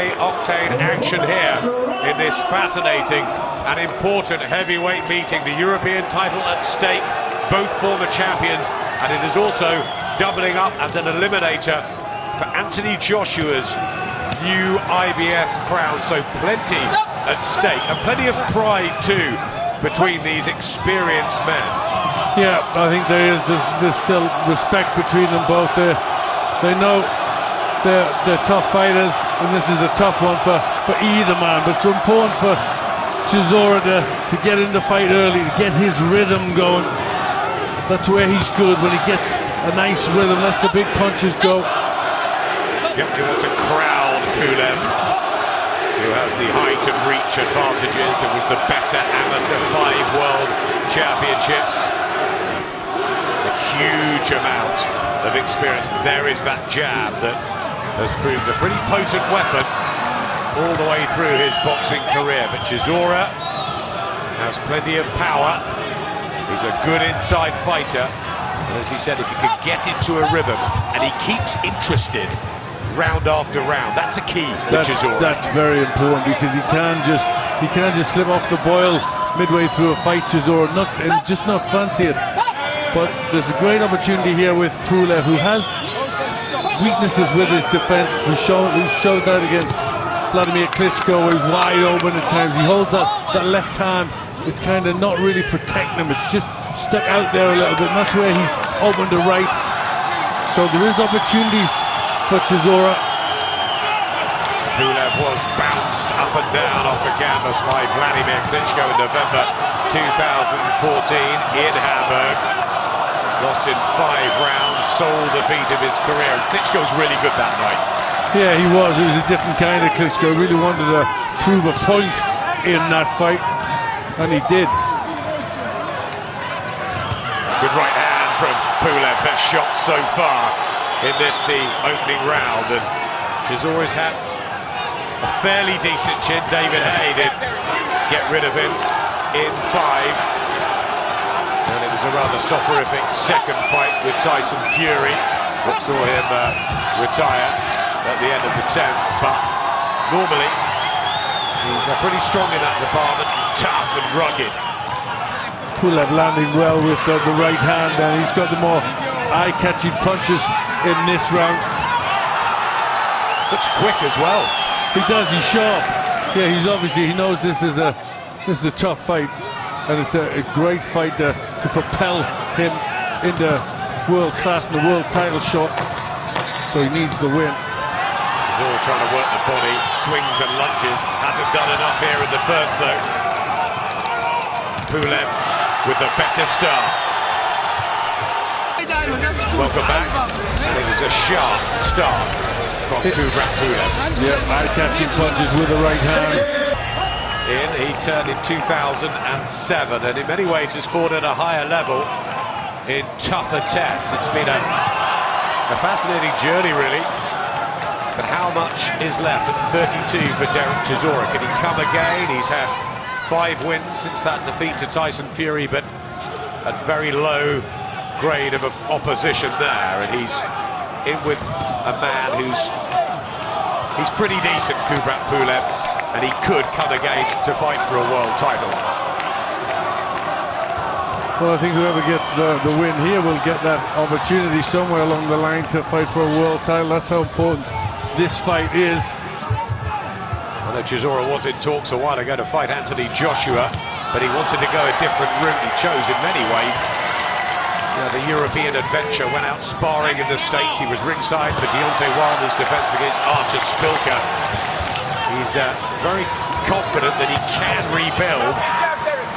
high-octane action here in this fascinating and important heavyweight meeting. The European title at stake, both former champions, and it is also doubling up as an eliminator for Anthony Joshua's new IBF crown. So plenty at stake, and plenty of pride too between these experienced men. Yeah, I think there's still respect between them both. They know they're tough fighters, and this is a tough one for either man. But it's important for Chisora to get in the fight early, to get his rhythm going. That's where he's good, when he gets a nice rhythm, lets the big punches go. Yep, he wants to crowd Pulev, who has the height and reach advantages and was the better amateur 5 world championships. A huge amount of experience. There is that jab that has proved a pretty potent weapon all the way through his boxing career. But Chisora has plenty of power. He's a good inside fighter. And as he said, if you can get into a rhythm and he keeps interested round after round, that's a key for Chisora. That's very important, because he can't just slip off the boil midway through a fight, Chisora, just not fancy it. But there's a great opportunity here with Pulev, who has weaknesses with his defense. We showed that against Vladimir Klitschko, where he's wide open at times. He holds that left hand. It's kind of not really protecting him. It's just stuck out there a little bit, and that's where he's open to rights. So there is opportunities for Chisora. Pulev was bounced up and down off the canvas by Vladimir Klitschko in November 2014 in Hamburg. Lost in 5 rounds, sole defeat of his career. And Klitschko's really good that night. Yeah, he was. He was a different kind of Klitschko. Really wanted to prove a point in that fight, and he did. Good right hand from Pulev. Best shot so far in this, the opening round. And Chisora's had a fairly decent chin. David Haye did get rid of him in 5. And it was a rather soporific second fight with Tyson Fury that saw him retire at the end of the 10th. But normally he's pretty strong in that department, tough and rugged. Pulev landing well with the right hand, and he's got the more eye-catching punches in this round. Looks quick as well. He does. He's sharp. Yeah, he knows this is a tough fight, and it's a great fight to propel him into world class and the world title shot. So he needs the win. He's all trying to work the body, swings and lunges. Hasn't done enough here in the first though. Pulev with the better start. Welcome back. And it was a sharp start from Kubrat Pulev. Yeah, eye-catching punches with the right hand. He turned in 2007, and in many ways has fought at a higher level in tougher tests. It's been a fascinating journey, really. But how much is left at 32 for Dereck Chisora? Can he come again? He's had 5 wins since that defeat to Tyson Fury, but at very low grade of opposition there, and he's in with a man he's pretty decent, Kubrat Pulev, and he could come again to fight for a world title. Well, I think whoever gets the win here will get that opportunity somewhere along the line to fight for a world title. That's how important this fight is. I know Chisora was in talks a while ago to fight Anthony Joshua, but he wanted to go a different route. He chose in many ways the European adventure, went out sparring in the States. He was ringside for Deontay Wilder's defense against Artur Szpilka. He's very confident that he can rebuild,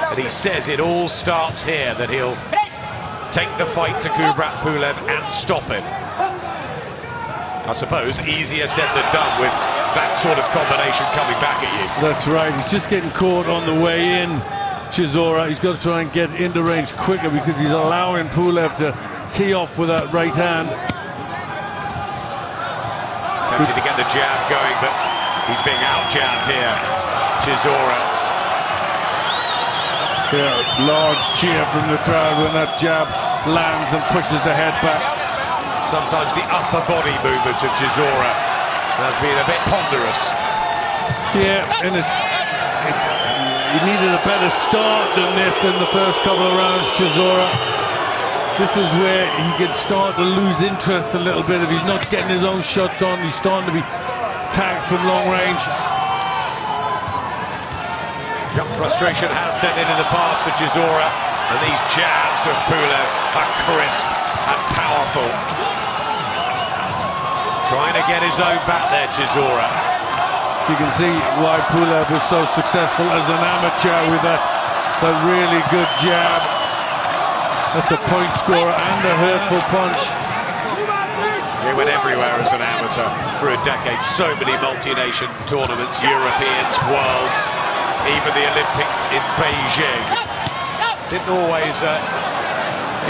and he says it all starts here, that he'll take the fight to Kubrat Pulev and stop him. I suppose easier said than done with that sort of combination coming back at you. That's right, he's just getting caught on the way in, Chisora. He's got to try and get into range quicker, because he's allowing Pulev to tee off with that right hand. Attempting to get the jab going, but he's being out-jabbed here, Chisora. Yeah, large cheer from the crowd when that jab lands and pushes the head back. Sometimes the upper body movement of Chisora has been a bit ponderous. Yeah, and he needed a better start than this in the first couple of rounds, Chisora. This is where he can start to lose interest a little bit if he's not getting his own shots on. He's starting to be tagged from long range. Young frustration has set in the past for Chisora, and these jabs of Pulev are crisp and powerful. Trying to get his own back there, Chisora. You can see why Pulev was so successful as an amateur with that really good jab. That's a point scorer and a hurtful punch. He went everywhere as an amateur for a decade. So many multi-nation tournaments, Europeans, Worlds, even the Olympics in Beijing. Didn't always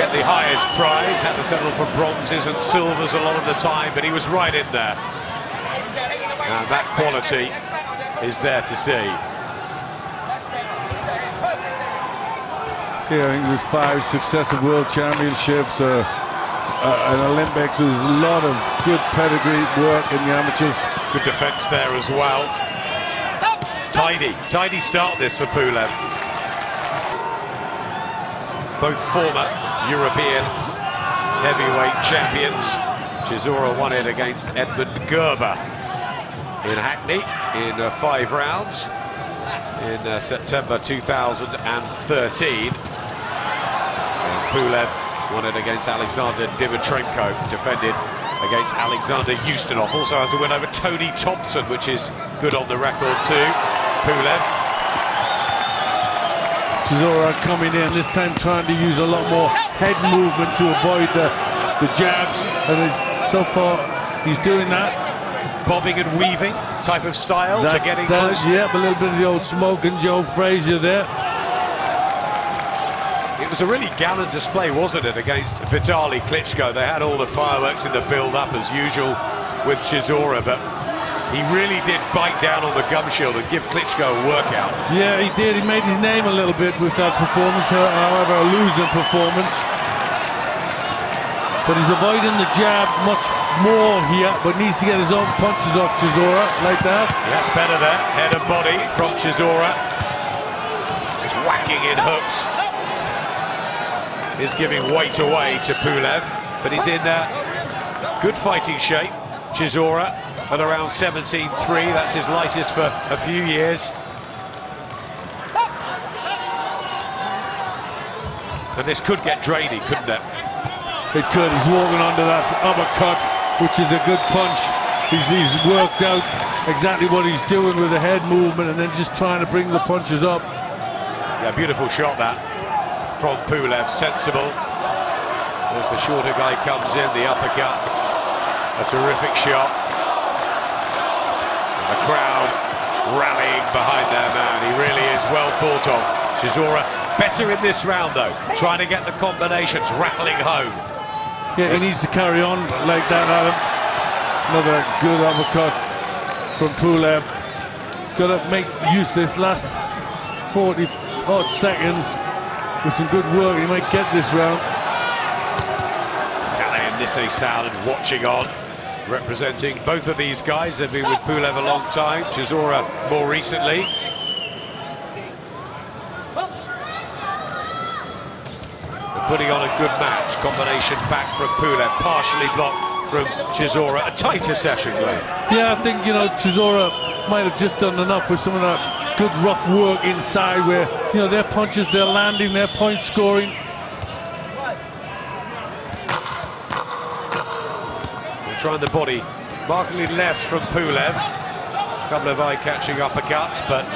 get the highest prize, had to settle for bronzes and silvers a lot of the time, but he was right in there. And that quality is there to see. Yeah, I think there's 5 successive world championships, an Olympics. There's a lot of good pedigree work in the amateurs. Good defence there as well. Tidy start this for Pulev. Both former European heavyweight champions. Chisora won it against Edmund Gerber in Hackney in 5 rounds in September 2013. And Pulev won it against Alexander Dimitrenko, defended against Alexander Ustinov. Also has a win over Tony Thompson, which is good on the record too. Pulev. Chisora coming in, this time trying to use a lot more head movement to avoid the jabs, and so far he's doing that. Bobbing and weaving type of style to getting close. Yeah, a little bit of the old Smoke and Joe Frazier there. It was a really gallant display, wasn't it, against Vitaly Klitschko? They had all the fireworks in the build-up as usual with Chisora, but he really did bite down on the gum shield and give Klitschko a workout. Yeah, he did. He made his name a little bit with that performance, however, a losing performance. But he's avoiding the jab much more here, but needs to get his own punches off Chisora, like that. Yes, better there. Head and body from Chisora. Just whacking in hooks. Is giving weight away to Pulev, but he's in good fighting shape. Chisora at around 17.3, that's his lightest for a few years. And this could get draining, couldn't it? It could. He's walking onto that uppercut, which is a good punch. He's worked out exactly what he's doing with the head movement and then just trying to bring the punches up. Yeah, beautiful shot that from Pulev, sensible. As the shorter guy comes in, the uppercut, a terrific shot. And the crowd rallying behind their man. He really is well thought of. Chisora better in this round though, trying to get the combinations rattling home. Yeah, he needs to carry on like that, Adam. Another good uppercut from Pulev. He's got to make use of this last 40 odd seconds with some good work. He might get this round. Kale and Nisse Salad watching on, representing both of these guys. They've been with Pulev a long time, Chisora more recently. Putting on a good match. Combination back from Pulev, partially blocked from Chisora. A tighter session, Glenn. Yeah, I think, you know, Chisora might have just done enough with some of that good rough work inside where, you know, their punches, they're landing, their point scoring. They're trying the body markedly less from Pulev. A couple of eye-catching uppercuts, but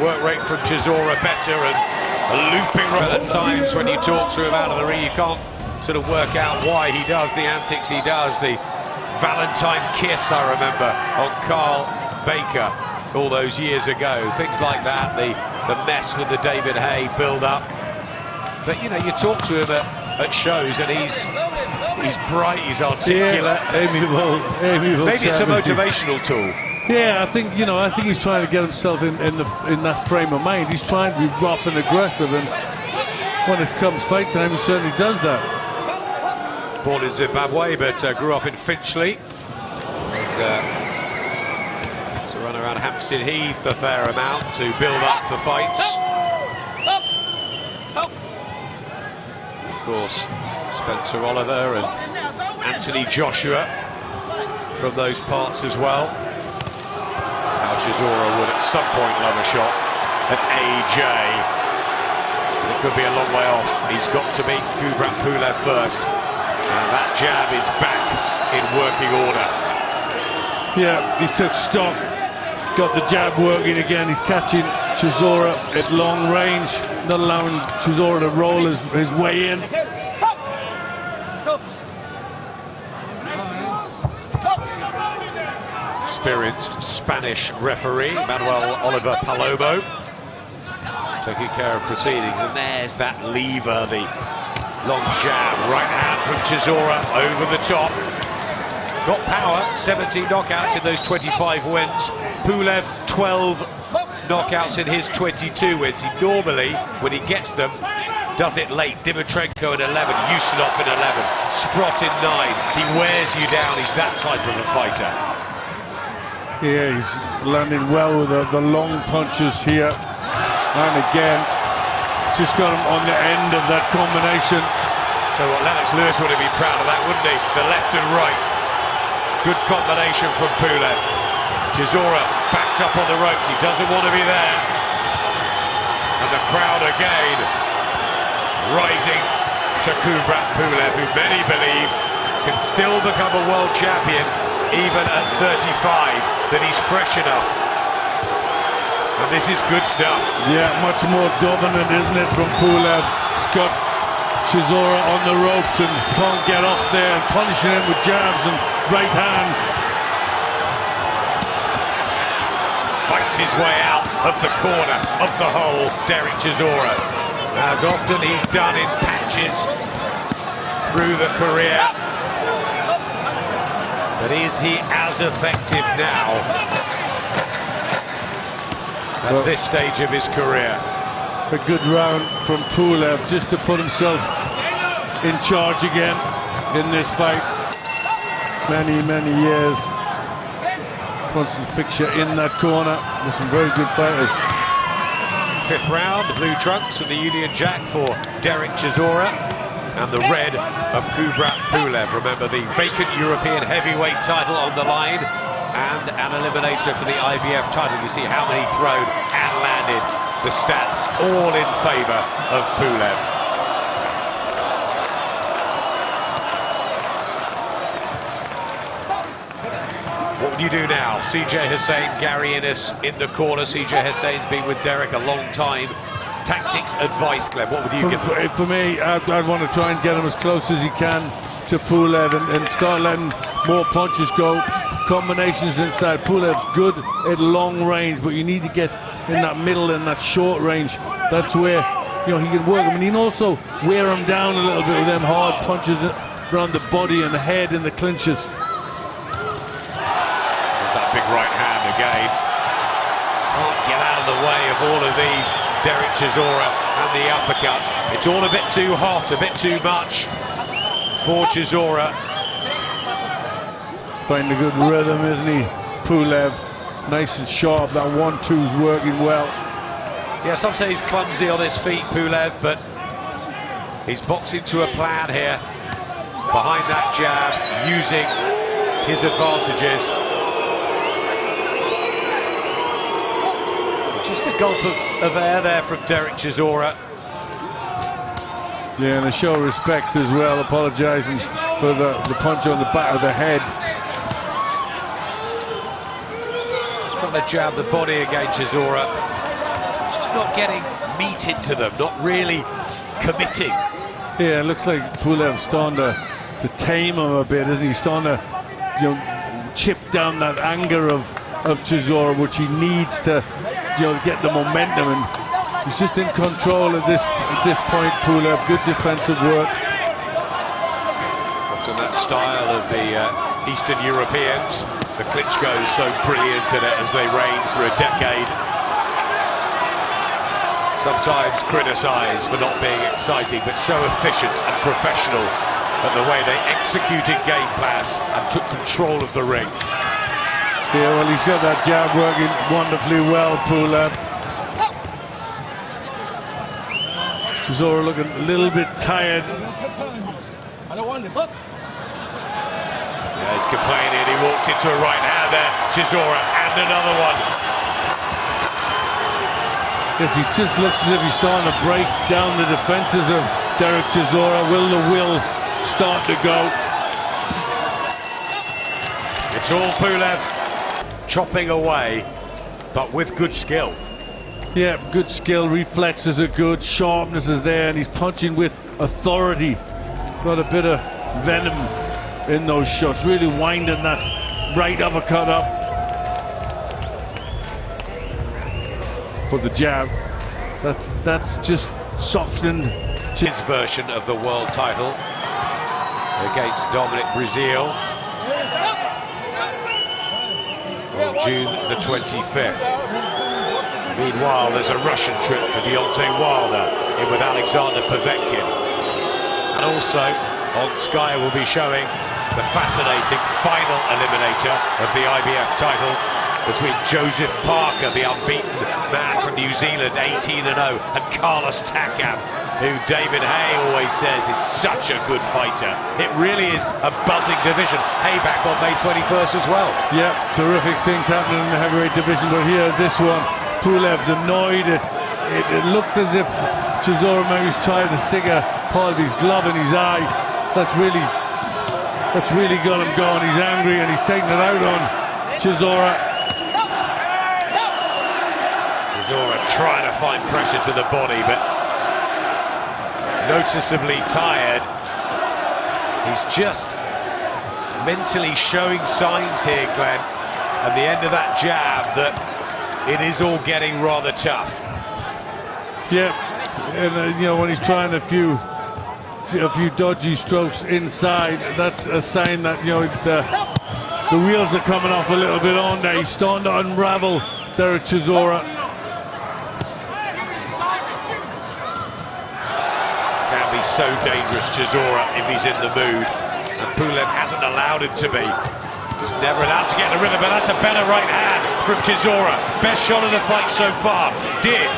work rate from Chisora better, and a looping right at times when you talk to him out of the ring. You can't sort of work out why he does the antics he does. The Valentine kiss, I remember, on Carl Baker all those years ago. Things like that, the mess with the David Hay build-up. But, you know, you talk to him at shows and he's bright, he's articulate. Yeah, amiable maybe it's a motivational tool. Yeah, I think, you know, I think he's trying to get himself in that frame of mind. He's trying to be rough and aggressive, and when it comes fight time, he certainly does that. Born in Zimbabwe, but grew up in Finchley. to run around Hampstead Heath a fair amount to build up the fights. Of course, Spencer Oliver and Anthony Joshua from those parts as well. Now Chisora would at some point love a shot at AJ. It could be a long way off. He's got to beat Kubrat Pulev first. And that jab is back in working order. Yeah, he's took stock, got the jab working again. He's catching Chisora at long range, not allowing Chisora to roll his way in. Experienced Spanish referee Manuel Oliver Palomo taking care of proceedings, and there's that lever, the long jab, right hand from Chisora over the top. Got power, 17 knockouts in those 25 wins. Pulev 12 knockouts in his 22 wins. He normally, when he gets them, does it late. Dimitrenko in 11, Ustinov in 11, Sprott in 9. He wears you down, he's that type of a fighter. Yeah, he's landing well with the long punches here. And again, just got him on the end of that combination. So what, Lennox Lewis would have been proud of that, wouldn't he? The left and right. Good combination from Pulev. Chisora backed up on the ropes. He doesn't want to be there. And the crowd again rising to Kubrat Pulev, who many believe can still become a world champion even at 35, that he's fresh enough. And this is good stuff. Yeah, much more dominant, isn't it, from Pulev? He's got Chisora on the ropes and can't get up there, and punishing him with jabs and right hands. Fights his way out of the corner of the hole, Dereck Chisora. As often he's done in patches through the career. But is he as effective now at this stage of his career? A good round from Pulev just to put himself in charge again in this fight. Many years. Constant fixture in that corner with some very good fighters. Fifth round, the blue trunks and the Union Jack for Dereck Chisora, and the red of Kubrat Pulev. Remember, the vacant European heavyweight title on the line, and an eliminator for the IBF title. You see how many thrown and landed. The stats all in favour of Pulev. What would you do now? CJ Hussein, Gary Innes in the corner. CJ Hussein's been with Dereck a long time. Tactics, advice, Glenn, what would you give him? For me, I'd want to try and get him as close as he can to Pulev and start letting more punches go. Combinations inside. Pulev's good at long range, but you need to get in that middle and that short range. That's where, you know, he can work him, and he can also wear him down a little bit with them hard punches around the body and the head and the clinches. There's that big right hand again. Can't get out of the way of all of these. Dereck Chisora and the uppercut. It's all a bit too hot, a bit too much for Chisora. Finding a good rhythm, isn't he? Pulev, nice and sharp. That 1-2's working well. Yeah, some say he's clumsy on his feet, Pulev, but he's boxing to a plan here. Behind that jab, using his advantages. Just a gulp of air there from Dereck Chisora. Yeah, and a show of respect as well, apologising for the punch on the back of the head. Just trying to jab the body again, Chisora. Just not getting meat into them, not really committing. Yeah, it looks like Pulev's starting to tame him a bit, isn't he? Starting to, you know, chip down that anger of Chisora, which he needs to, you know, get the momentum, and he's just in control at this point. Pulev, good defensive work. Often that style of the Eastern Europeans. The Klitschko's so brilliant in it as they reign for a decade. Sometimes criticised for not being exciting, but so efficient and professional at the way they executed game plans and took control of the ring. Yeah, well, he's got that jab working wonderfully well, Pulev. Chisora looking a little bit tired. I don't want this. Yeah, he's complaining. He walks into a right hand there. Chisora, and another one. Yes, he just looks as if he's starting to break down the defenses of Dereck Chisora. Will the will start to go? It's all Pulev chopping away, but with good skill. Yeah, good skill, reflexes are good, sharpness is there, and he's punching with authority. Got a bit of venom in those shots, really winding that right uppercut up for the jab. That's just softened His version of the world title against Dominic Breazeale on June the 25th. Meanwhile, there's a Russian trip for Deontay Wilder in with Alexander Povetkin. And also on Sky we'll be showing the fascinating final eliminator of the IBF title between Joseph Parker, the unbeaten man from New Zealand, 18-0, and Carlos Takam, who David Hay always says is such a good fighter. It really is a buzzing division. Hay back on May 21st as well. Yeah, terrific things happening in the heavyweight division, but here, this one, Pulev's annoyed. It looked as if Chisora maybe was trying to stick a part of his glove in his eye. That's really got him going. He's angry and he's taking it out on Chisora. Chisora trying to find pressure to the body, but noticeably tired. He's just mentally showing signs here, Glenn, at the end of that jab, that it is all getting rather tough. Yeah, and you know, when he's trying a few dodgy strokes inside, that's a sign that, you know, the wheels are coming off a little bit on there. He's starting to unravel Dereck Chisora. Can be so dangerous, Chisora, if he's in the mood, and Pulev hasn't allowed him to be. He's never allowed to get the rhythm, but that's a better right hand from Chisora. Best shot of the fight so far. Did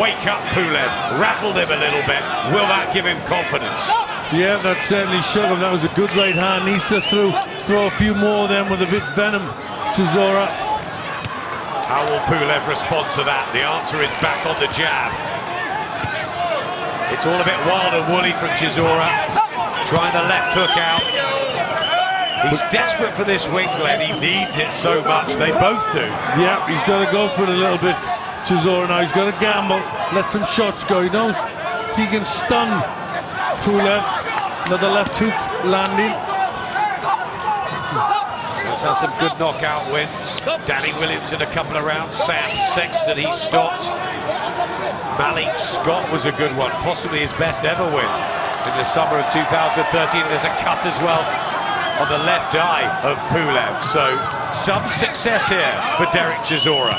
wake up Pulev, rattled him a little bit. Will that give him confidence? Yeah, that certainly shook him. That was a good right hand. Needs to throw a few more of them with a bit venom, Chisora. How will Pulev respond to that? The answer is back on the jab. It's all a bit wild and woolly from Chisora, trying the left hook out. He's desperate for this win, Glenn. He needs it so much. They both do. Yeah, he's got to go for it a little bit, Chisora now. He's got to gamble, let some shots go. He knows he can stun Pulev. Another left hook landing. He's had some good knockout wins. Danny Williams in a couple of rounds. Sam Sexton, he stopped. Malik Scott was a good one, possibly his best ever win in the summer of 2013. There's a cut as well on the left eye of Pulev. So some success here for Dereck Chisora.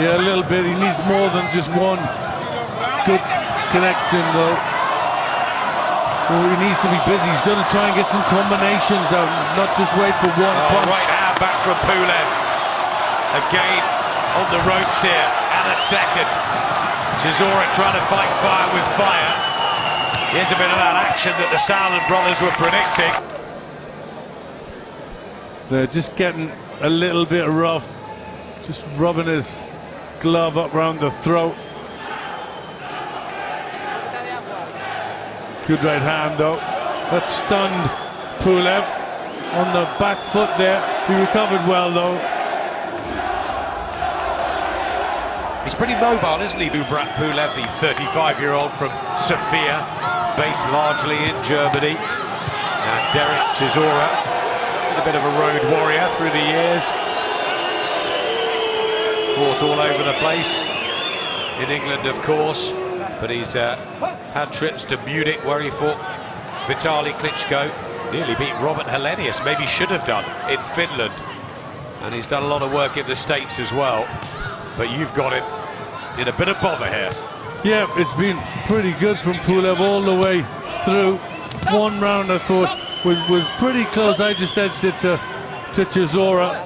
Yeah, a little bit. He needs more than just one good connection, though. Well, he needs to be busy. He's got to try and get some combinations out, not just wait for one punch. Right hand back from Pulev. Again on the ropes here, and a second. Chisora trying to fight fire with fire. Here's a bit of that action that the Salmon brothers were predicting. They're just getting a little bit rough. Just rubbing his glove up around the throat. Good right hand though. That stunned Pulev on the back foot there. He recovered well though. He's pretty mobile, isn't he? Kubrat Pulev, the 35-year-old from Sofia, based largely in Germany. And Dereck Chisora, a bit of a road warrior through the years. Fought all over the place. In England, of course. But he's had trips to Munich where he fought Vitaly Klitschko. Nearly beat Robert Helenius, maybe should have done, in Finland. And he's done a lot of work in the States as well. But you've got him in a bit of bother here. Yeah, it's been pretty good from Pulev all the way through. One round I thought was pretty close. I just edged it to to Chisora.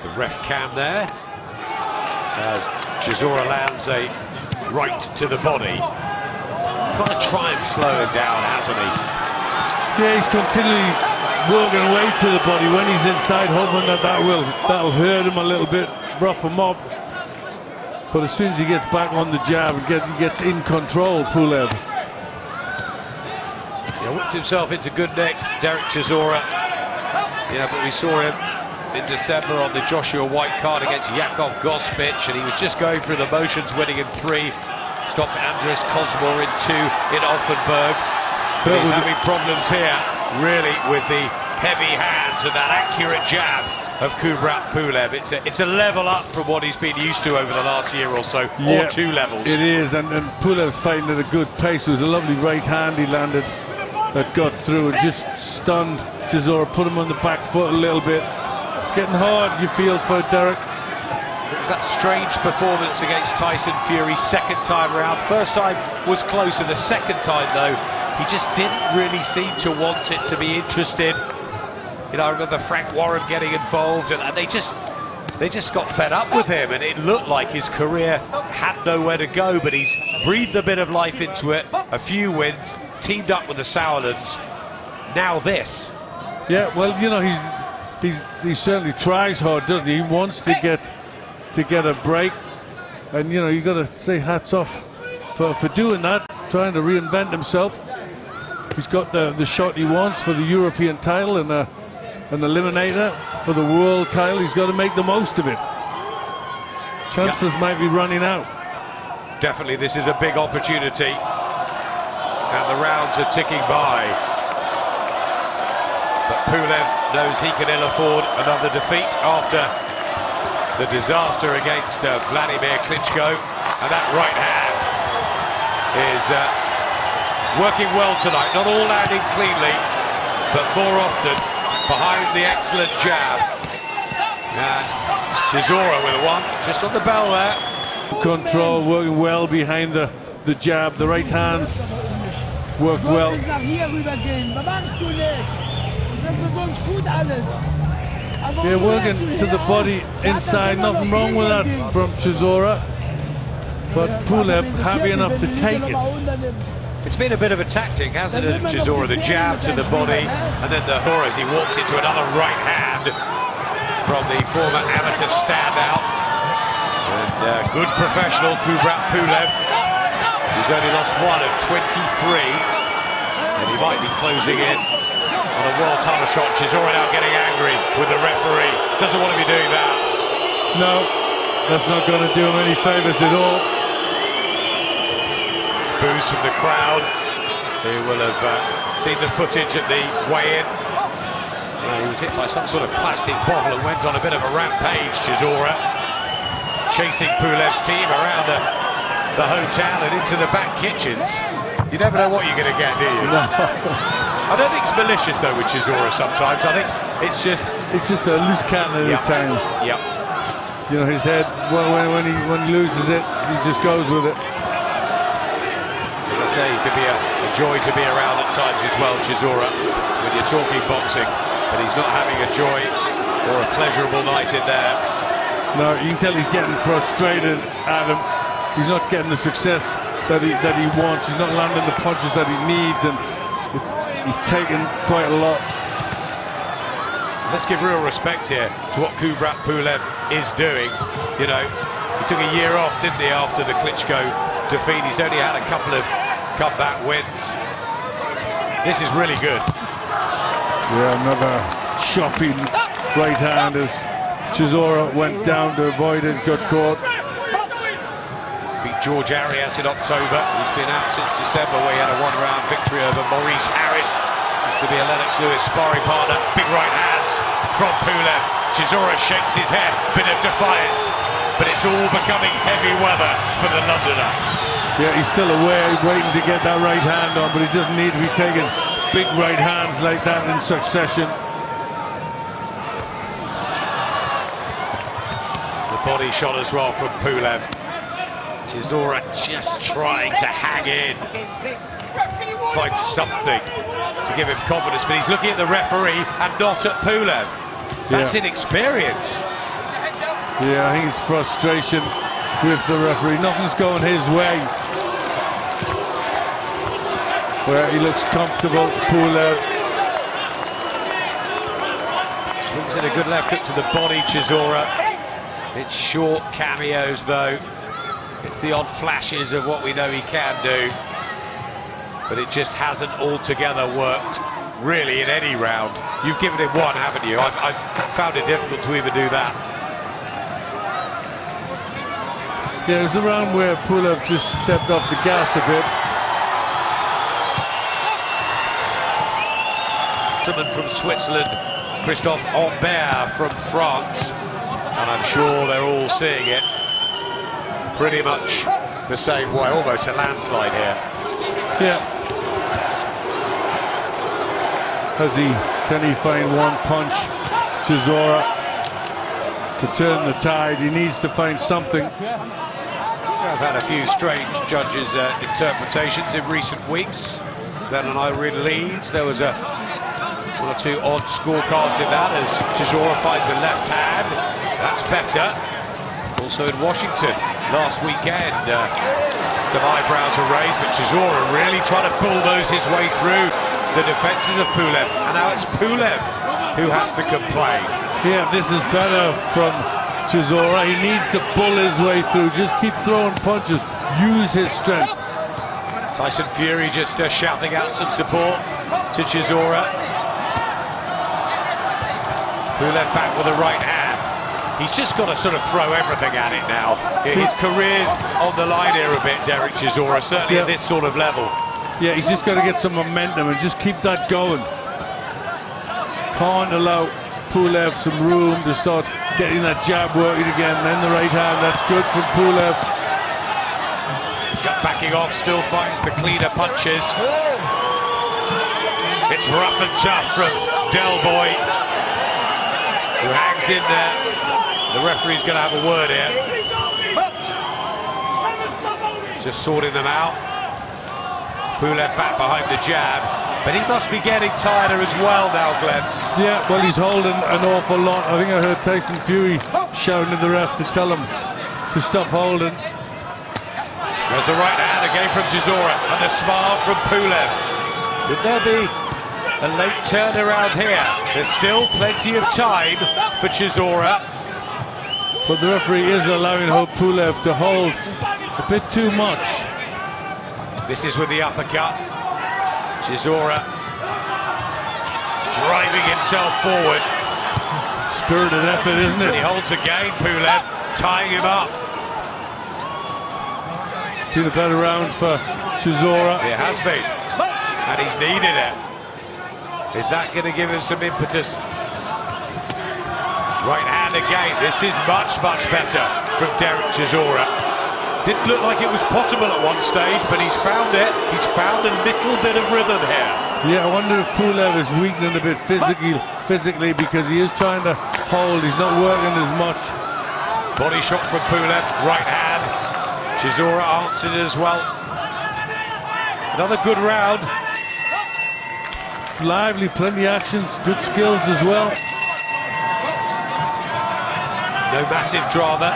The ref cam there as Chisora lands a right to the body. Got to try and slow him down, hasn't he? Yeah, he's continually working away to the body when he's inside, hoping that that'll hurt him a little bit, rough him up. But as soon as he gets back on the jab and gets in control, Pulev. He whipped himself into good nick, Dereck Chisora. Yeah, but we saw him in December on the Joshua White card against Yakov Gospic, and he was just going through the motions, winning in 3. Stopped Andres Kosmor in 2 in Offenburg. But he's having problems here, really, with the heavy hands and that accurate jab of Kubrat Pulev. It's a level up from what he's been used to over the last year or so, yeah, or 2 levels. It is, and Pulev's fighting at a good pace. It was a lovely right hand he landed that got through and just stunned Chisora, put him on the back foot a little bit. It's getting hard, you feel, for Dereck. It was that strange performance against Tyson Fury, second time around. First time was closer, the second time, though, he just didn't really seem to want it, to be interested. You know, I remember Frank Warren getting involved, and they just got fed up with him, and it looked like his career had nowhere to go, but he's breathed a bit of life into it. A few wins, teamed up with the Sauerlands. Now this. Yeah, well, you know, he certainly tries hard, doesn't he? He wants to get a break, and you know, you got to say hats off for doing that, trying to reinvent himself. He's got the shot he wants for the European title and an eliminator for the world title. He's got to make the most of it. Chances might be running out. Definitely, this is a big opportunity, and the rounds are ticking by. But Pulev knows he can ill afford another defeat after the disaster against Vladimir Klitschko, and that right hand is working well tonight. Not all landing cleanly, but more often behind the excellent jab. And Chisora with a one, just on the bell there. Control, working well behind the jab. The right hands work well. They're working to the body inside, nothing wrong with that from Chisora, but Pulev happy enough to take it. It's been a bit of a tactic, hasn't it, Chisora? The jab to the body, and then the as he walks into another right hand from the former amateur standout. And good professional Kubrat Pulev, who's only lost 1 of 23, and he might be closing in on a world title shot. Chisora now getting angry with the referee. Doesn't want to be doing that. No, that's not going to do him any favours at all. Boos from the crowd, who will have seen the footage at the weigh-in. He was hit by some sort of plastic bottle and went on a bit of a rampage, Chisora, chasing Pulev's team around the hotel and into the back kitchens. You never know what you're going to get, do you? No. I don't think it's malicious, though, with Chisora sometimes. I think it's just a loose cannon at times. Yep. You know, his head, when he loses it, he just goes with it. As I say, he could be a joy to be around at times as well, Chisora, when you're talking boxing. But he's not having a joy or a pleasurable night in there. No, you can tell he's getting frustrated at him. He's not getting the success that he wants. He's not landing the punches that he needs, and he's taken quite a lot. Let's give real respect here to what Kubrat Pulev is doing. You know, he took a year off, didn't he, after the Klitschko defeat? He's only had a couple of comeback wins. This is really good. Yeah, another chopping right hand as Chisora went down to avoid it, got caught. Beat George Arias in October. He's been out since December, where he had a one-round victory over Maurice Harris. Used to be a Lennox Lewis sparring partner. Big right hands from Pulev. Chisora shakes his head, bit of defiance, but it's all becoming heavy weather for the Londoner. Yeah, he's still aware, he's waiting to get that right hand on, but he doesn't need to be taking big right hands like that in succession. The body shot as well from Pulev. Chisora just trying to hang in. find something to give him confidence, but he's looking at the referee and not at Pulev. That's inexperience. Yeah, I think it's frustration with the referee. Nothing's going his way. Where he looks comfortable, Pulev. Swings in a good left hook to the body, Chisora. It's short cameos though. It's the odd flashes of what we know he can do. But it just hasn't altogether worked, really, in any round. You've given him one, haven't you? I've found it difficult to even do that. Yeah, it was a round where Pulev just stepped off the gas a bit. Someone from Switzerland, Christophe Ambert from France. And I'm sure they're all seeing it pretty much the same way, almost a landslide here. Yeah. Can he find one punch, Chisora, to turn the tide? He needs to find something. I've had a few strange judges' interpretations in recent weeks. Then and I read Leeds, there was one or two odd scorecards in that as Chisora finds a left hand. That's better. Also in Washington last weekend, some eyebrows were raised, but Chisora really trying to bulldoze his way through the defences of Pulev, and now it's Pulev who has to complain. Yeah, this is better from Chisora. He needs to bull his way through, just keep throwing punches, use his strength. Tyson Fury just shouting out some support to Chisora. Pulev back with the right hand. He's just got to sort of throw everything at it now. His career's on the line here a bit, Dereck Chisora, certainly at this sort of level. Yeah, he's just got to get some momentum and just keep that going. Can't allow Pulev some room to start getting that jab working again. Then the right hand, that's good from Pulev. Backing off, still finds the cleaner punches. It's rough and tough from Del Boy, who hangs in there. The referee's going to have a word here. Just sorting them out. Pulev back behind the jab, but he must be getting tighter as well now, Glenn. Yeah, well, he's holding an awful lot. I think I heard Tyson Fury shouting at the ref to tell him to stop holding. There's the right hand again from Chisora, and the smile from Pulev. Could there be a late turnaround here? There's still plenty of time for Chisora. But the referee is allowing Pulev to hold a bit too much. This is with the uppercut. Chisora driving himself forward. Spirited effort, isn't it? And he holds again, Pulev, tying him up. Been a better round for Chisora. It has been. And he's needed it. Is that going to give him some impetus? Right hand again. This is much, much better from Dereck Chisora. Didn't look like it was possible at one stage, but he's found it. He's found a little bit of rhythm here. Yeah, I wonder if Pulev is weakening a bit physically because he is trying to hold. He's not working as much. Body shot from Pulev, right hand. Chisora answered as well. Another good round. Lively, plenty of actions, good skills as well. No massive drama.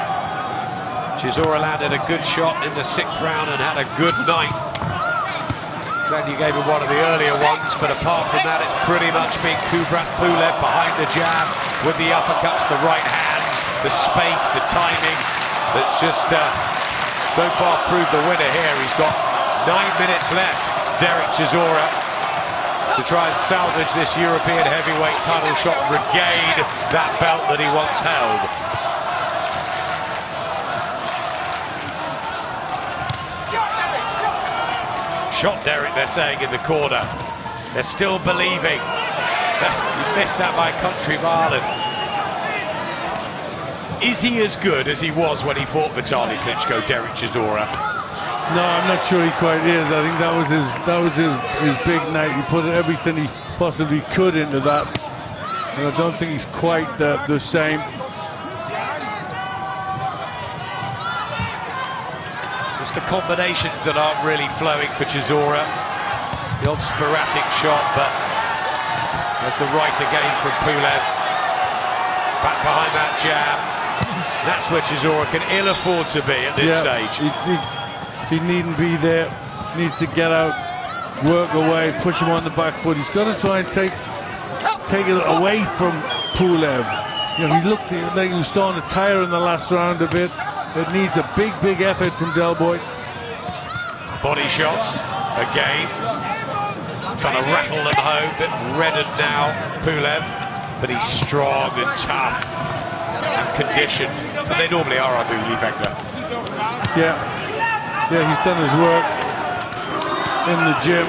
Chisora landed a good shot in the 6th round and had a good 9th. Glad you gave him one of the earlier ones, but apart from that, it's pretty much been Kubrat Pulev behind the jab with the uppercuts, the right hands, the space, the timing. That's just so far proved the winner here. He's got 9 minutes left, Dereck Chisora, to try and salvage this European heavyweight title shot and regain that belt that he once held. Shot Derek, they're saying in the corner. They're still believing. You missed that by a country mile. Is he as good as he was when he fought Vitaly Klitschko, Dereck Chisora? No, I'm not sure he quite is. I think that was his big night. He put everything he possibly could into that, and I don't think he's quite the same. It's the combinations that aren't really flowing for Chisora. The odd sporadic shot, but there's the right again from Pulev. Back behind that jab. That's where Chisora can ill afford to be at this stage. He needn't be there. Needs to get out, work away, push him on the back foot. He's got to try and take it away from Pulev. You know, he looked like he was starting to tire in the last round a bit. It needs a big effort from Del Boy. Body shots again. Trying to rattle them home, a bit reddened now, Pulev, but he's strong and tough and conditioned, and they normally are on Uli Begler. Yeah, he's done his work in the gym.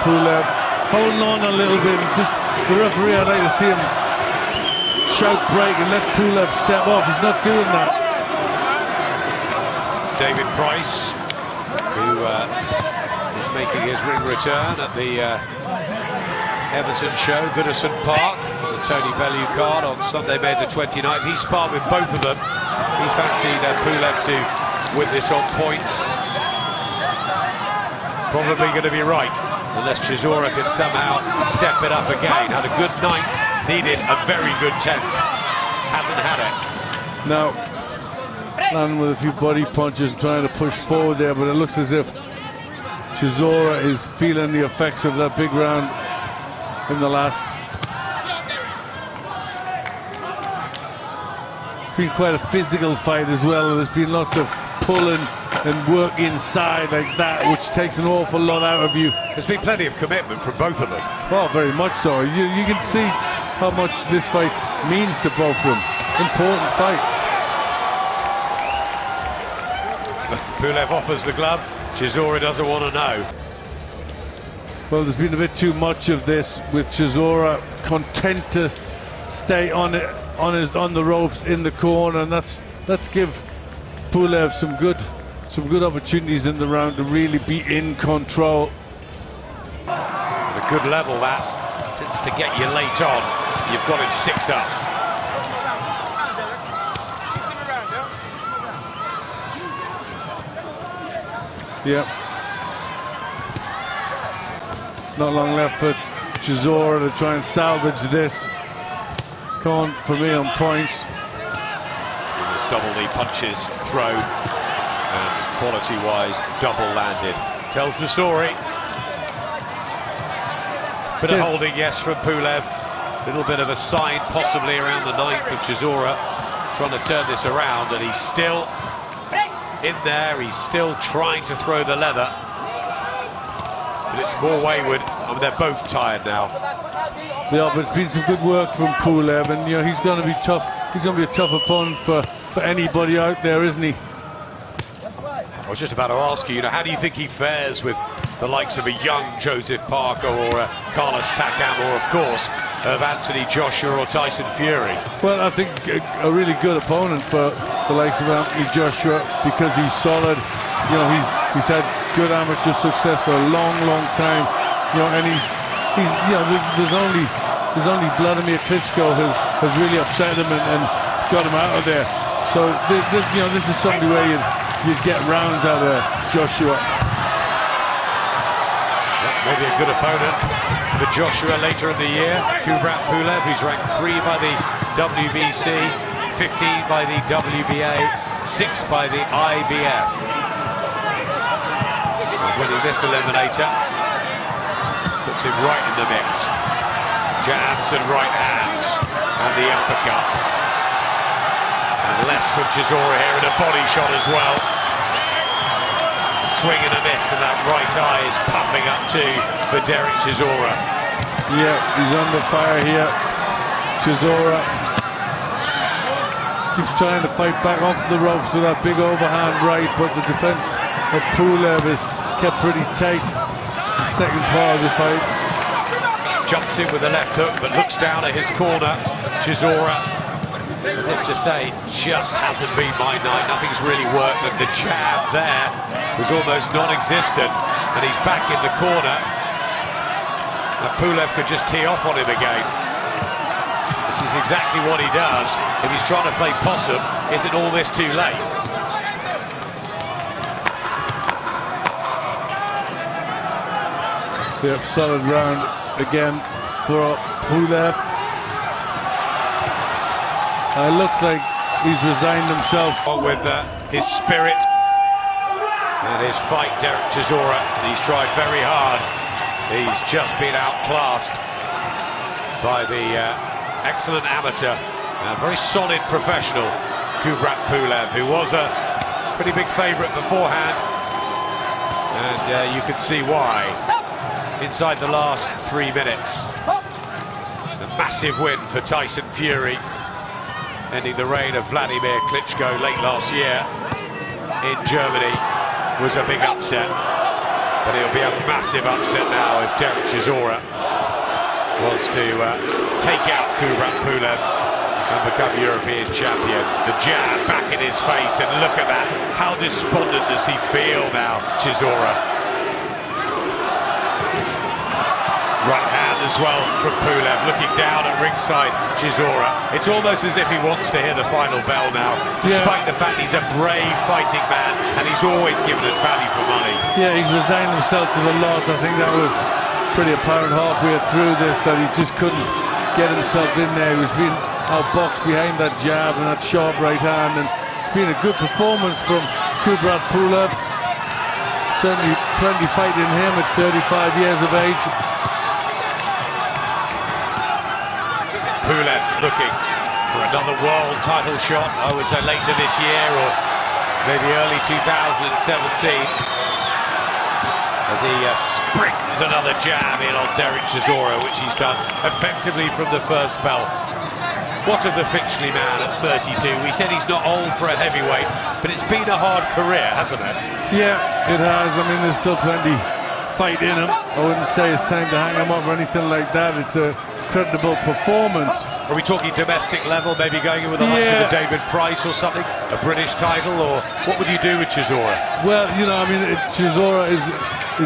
Pulev holding on a little bit, just the referee, I'd like to see him shout break and let Pulev step off. He's not doing that. David Price, who is making his ring return at the Everton show, Goodison Park, the Tony Bellew card on Sunday, May the 29th. He sparred with both of them. He fancied Pulev to win this on points. Probably going to be right, unless Chisora can somehow step it up again. Had a good ninth, needed a very good 10th. Hasn't had it. Now, landing with a few body punches, trying to push forward there, but it looks as if Chisora is feeling the effects of that big round in the last. It's been quite a physical fight as well. There's been lots of pulling and work inside like that, which takes an awful lot out of you. There's been plenty of commitment from both of them. Oh, very much so. You can see how much this fight means to both of them. Important fight. Pulev offers the glove. Chisora doesn't want to know. Well, there's been a bit too much of this, with Chisora content to stay on the ropes in the corner, and let's give Pulev some good opportunities in the round to really be in control. A good level that, since to get you late on, you've got him 6 up. Yeah. Not long left for Chisora to try and salvage this. Come on for me on points. Almost double the punches thrown, and quality-wise, double landed. Tells the story. Bit of holding, yes, from Pulev. Little bit of a sign, possibly around the 9th of Chisora, trying to turn this around, and he's still in there. He's still trying to throw the leather. But it's more wayward. I mean, they're both tired now. Yeah, but it's been some good work from Pulev, and you know he's going to be tough. He's going to be a tough opponent for anybody out there, isn't he? I was just about to ask you, how do you think he fares with the likes of a young Joseph Parker or a Carlos Takam, or of course of Anthony Joshua or Tyson Fury? Well, I think a really good opponent for the likes of Anthony Joshua, because he's solid. You know, he's had good amateur success for a long time. You know, and he's you know, there's only Vladimir Klitschko has really upset him and got him out of there. So you know, this is somebody where you'd get rounds out of Joshua. Maybe a good opponent for Joshua later in the year. Kubrat Pulev, who's ranked 3 by the WBC, 15 by the WBA, 6 by the IBF. Winning this eliminator puts him right in the mix. Jabs and right hands and the uppercut. And left from Chisora here, and a body shot as well. A swing and a miss, and that right eye is puffing up too for Dereck Chisora. Yeah, he's under fire here. Chisora keeps trying to fight back off the ropes with that big overhand right, but the defense of Pulev is kept pretty tight. The second part of the fight. Jumps in with a left hook, but looks down at his corner. Chisora, as if to say, just hasn't been my night. Nothing's really worked, and the jab there was almost non-existent, and he's back in the corner. And Pulev could just tee off on him again. This is exactly what he does. If he's trying to play possum, isn't all this too late? Yeah, solid round again for Pulev. It looks like he's resigned himself. With his spirit and his fight, Dereck Chisora. He's tried very hard. He's just been outclassed by the excellent amateur and very solid professional Kubrat Pulev, who was a pretty big favourite beforehand, and you can see why inside the last 3 minutes. A massive win for Tyson Fury, ending the reign of Vladimir Klitschko late last year in Germany. Was a big upset, but it'll be a massive upset now if Dereck Chisora was to take out Kubrat Pulev and become European champion. The jab back in his face, and look at that. How despondent does he feel now, Chisora? Right hand as well from Pulev, looking down at ringside Chisora. It's almost as if he wants to hear the final bell now, despite the fact he's a brave fighting man and he's always given us value for money. Yeah, he's resigned himself to the loss. I think that was pretty apparent halfway through this, that he just couldn't get himself in there. He was being outboxed behind that jab and that sharp right hand, and it's been a good performance from Kubrat Pulev. Certainly plenty fight in him at 35 years of age. Pulev looking for another world title shot, I would say later this year or maybe early 2017, as he springs another jab in on Dereck Chisora, which he's done effectively from the first bell. What of the Finchley man at 32? We said he's not old for a heavyweight, but it's been a hard career, hasn't it? Yeah, it has. I mean, there's still plenty fight in him. I wouldn't say it's time to hang him up or anything like that. It's a credible performance. Are we talking domestic level, maybe going in with the likes of a David Price or something, a British title, or what would you do with Chisora? Well, you know, I mean, Chisora is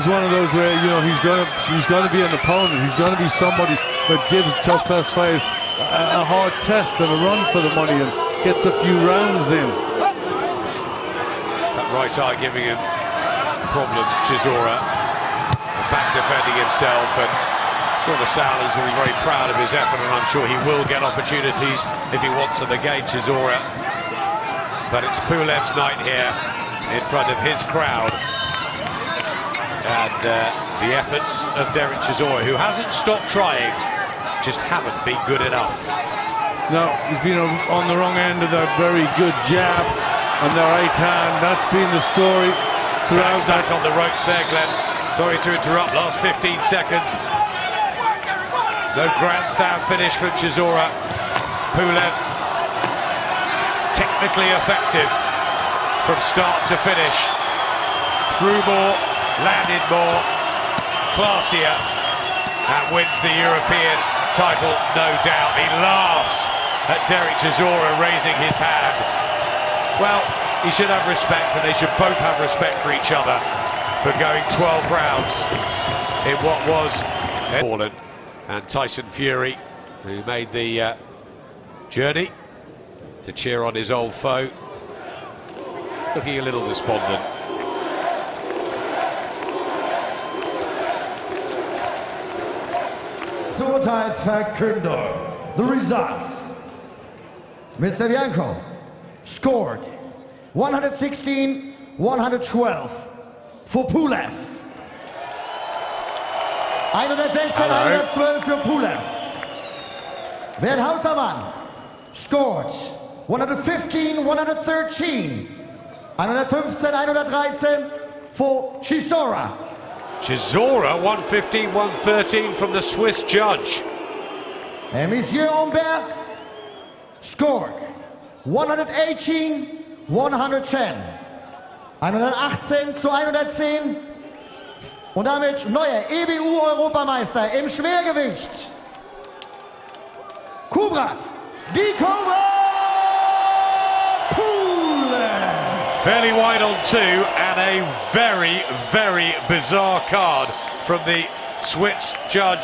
one of those where, you know, he's going to be an opponent. He's going to be somebody that gives top class fighters a hard test and a run for the money and gets a few rounds in. That right eye giving him problems, Chisora. Back defending himself, and I'm sure the Saudis will be very proud of his effort, and I'm sure he will get opportunities if he wants them again, Chisora. But it's Pulev's night here in front of his crowd, and the efforts of Dereck Chisora, who hasn't stopped trying, just haven't been good enough. No, he's been on the wrong end of that very good jab on the right hand. That's been the story throughout. Back on the ropes there, Glenn. Sorry to interrupt, last 15 seconds. No grandstand finish from Chisora. Pulev, technically effective from start to finish. Threw more, landed more, classier, and wins the European title, no doubt. He laughs at Dereck Chisora raising his hand. Well, he should have respect, and they should both have respect for each other for going 12 rounds in what was fallen. And Tyson Fury, who made the journey to cheer on his old foe, looking a little despondent. Urteilsverkündung. The results. Mr. Bianco scored 116-112 for Pulev. 116-112 für Pulev. Bernd Hausermann scored 115-113. 115-113 for Chisora. Chisora 115-113 from the Swiss judge. And Monsieur Humbert scored 118-110. 118-110. Und damit neuer EBU-Europameister im Schwergewicht. Kubrat, die Cobra Pulev. Fairly wide on two, and a very, very bizarre card from the Swiss judge.